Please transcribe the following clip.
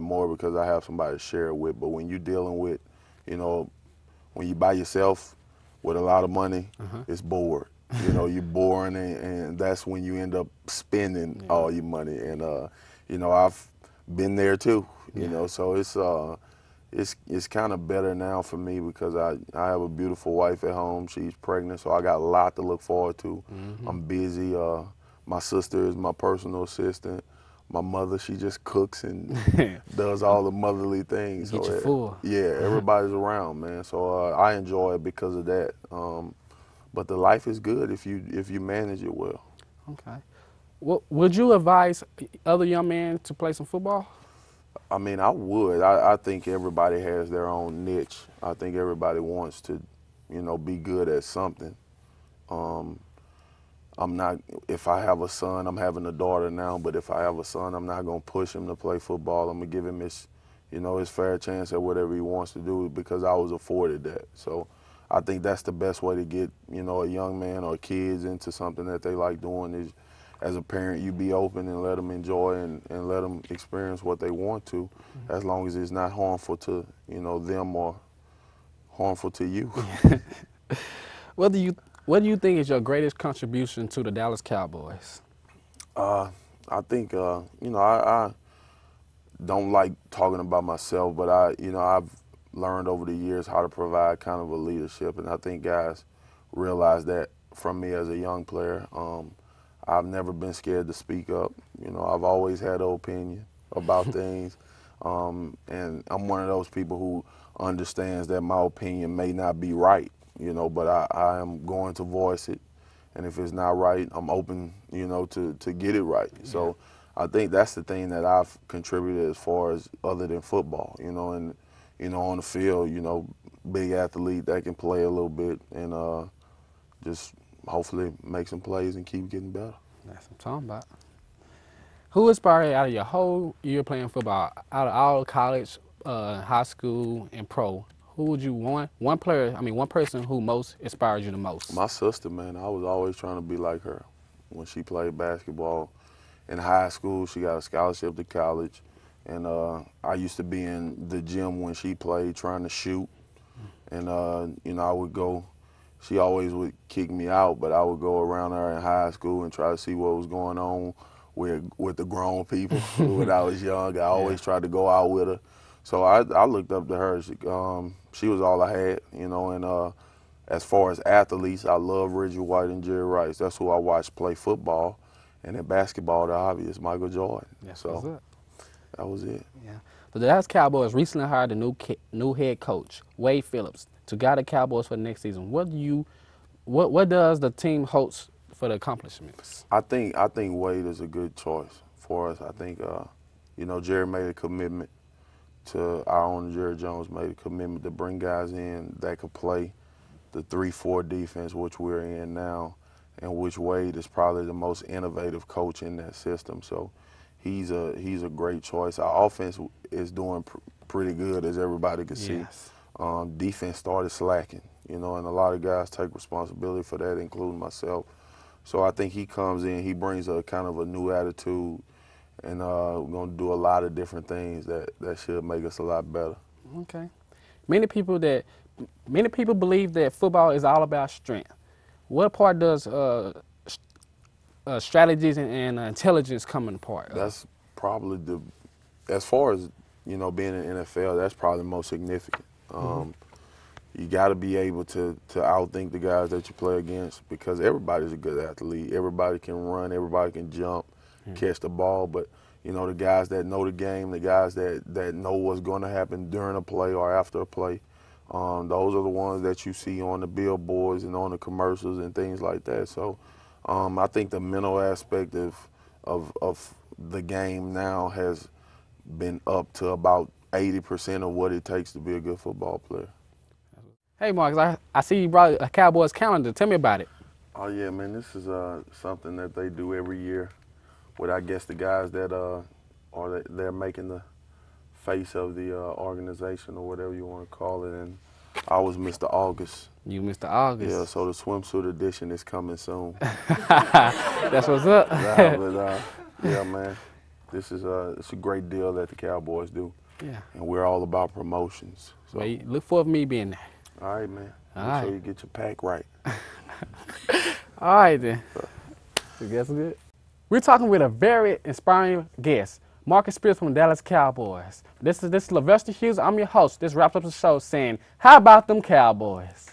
more because I have somebody to share it with. But when you're dealing with, you know, when you by yourself with a lot of money, it's bored. You know, you're boring, and that's when you end up spending all your money. And you know, I've been there too. You know, so it's kind of better now for me because I have a beautiful wife at home. She's pregnant, so I got a lot to look forward to. I'm busy. My sister is my personal assistant. My mother, she just cooks and does all the motherly things. Get So you full. yeah, everybody's around, man. So I enjoy it because of that. But the life is good if you manage it well. Okay. Would you advise other young men to play some football? I mean, I would. I think everybody has their own niche. I think everybody wants to, you know, be good at something. Um, I'm not, if I have a son, I'm having a daughter now, but if I have a son, I'm not going to push him to play football. I'm going to give him his, you know, his fair chance at whatever he wants to do because I was afforded that. So I think that's the best way to get, you know, a young man or kids into something that they like doing is, as a parent, you be open and let them enjoy and let them experience what they want to, as long as it's not harmful to, you know, them or harmful to you. What do you think is your greatest contribution to the Dallas Cowboys? I think, you know, I don't like talking about myself, but you know, I've learned over the years how to provide kind of a leadership, and I think guys realize that from me as a young player. I've never been scared to speak up. You know, I've always had an opinion about things, and I'm one of those people who understands that my opinion may not be right. You know, but I am going to voice it, and if it's not right, I'm open, you know, to get it right. So I think that's the thing that I've contributed as far as other than football, you know, and, you know, on the field, you know, big athlete that can play a little bit and just hopefully make some plays and keep getting better. That's what I'm talking about. Who inspired you out of your whole year playing football, out of all college, high school, and pro? Who would you one player? I mean, one person who most inspired you the most? My sister, man, I was always trying to be like her. When she played basketball in high school, she got a scholarship to college, and I used to be in the gym when she played trying to shoot, and you know, I would go. She always would kick me out, but I would go around her in high school and try to see what was going on with the grown people. When I was young, I always tried to go out with her. So I looked up to her. She was all I had, you know, and as far as athletes, I love Reggie White and Jerry Rice. That's who I watched play football. And in basketball, the obvious, Michael Jordan. That's what's So up. that was it. Yeah. The Dallas Cowboys recently hired a new head coach, Wade Phillips, to guide the Cowboys for the next season. What does the team hopes for the accomplishments? I think Wade is a good choice for us. I think you know, Jerry made a commitment to our owner, Jerry Jones made a commitment to bring guys in that could play the 3-4 defense, which we're in now, and which Wade is probably the most innovative coach in that system. So he's a great choice. Our offense is doing pretty good, as everybody can see. Yes. Defense started slacking, you know, and a lot of guys take responsibility for that, including myself. So I think he comes in, he brings a kind of a new attitude, and we're going to do a lot of different things that should make us a lot better. Okay. Many people that Many people believe that football is all about strength. What part does strategies and intelligence come in part of? That's probably as far as, you know, being in the NFL, that's probably the most significant. You got to be able to outthink the guys that you play against because everybody's a good athlete. Everybody can run, everybody can jump, catch the ball, but you know, the guys that know the game, the guys that know what's going to happen during a play or after a play, those are the ones that you see on the billboards and on the commercials and things like that. So I think the mental aspect of the game now has been up to about 80% of what it takes to be a good football player. Hey, Marcus, I see you brought a Cowboys calendar. Tell me about it. Oh yeah, man, this is something that they do every year with, I guess, the guys that they're making the face of the organization or whatever you want to call it. And I was Mr. August. You, Mr. Yeah, August. so the swimsuit edition is coming soon. That's what's up. Nah, but yeah, man. this is it's a great deal that the Cowboys do, Yeah. and we're all about promotions. So, Well, look forward to me being there. all right, man. All Make sure right. you get your pack right. All right then. So that's good. We're talking with a very inspiring guest, Marcus Spears from the Dallas Cowboys. This is Levester Hughes. I'm your host. This wraps up the show saying, how about them Cowboys?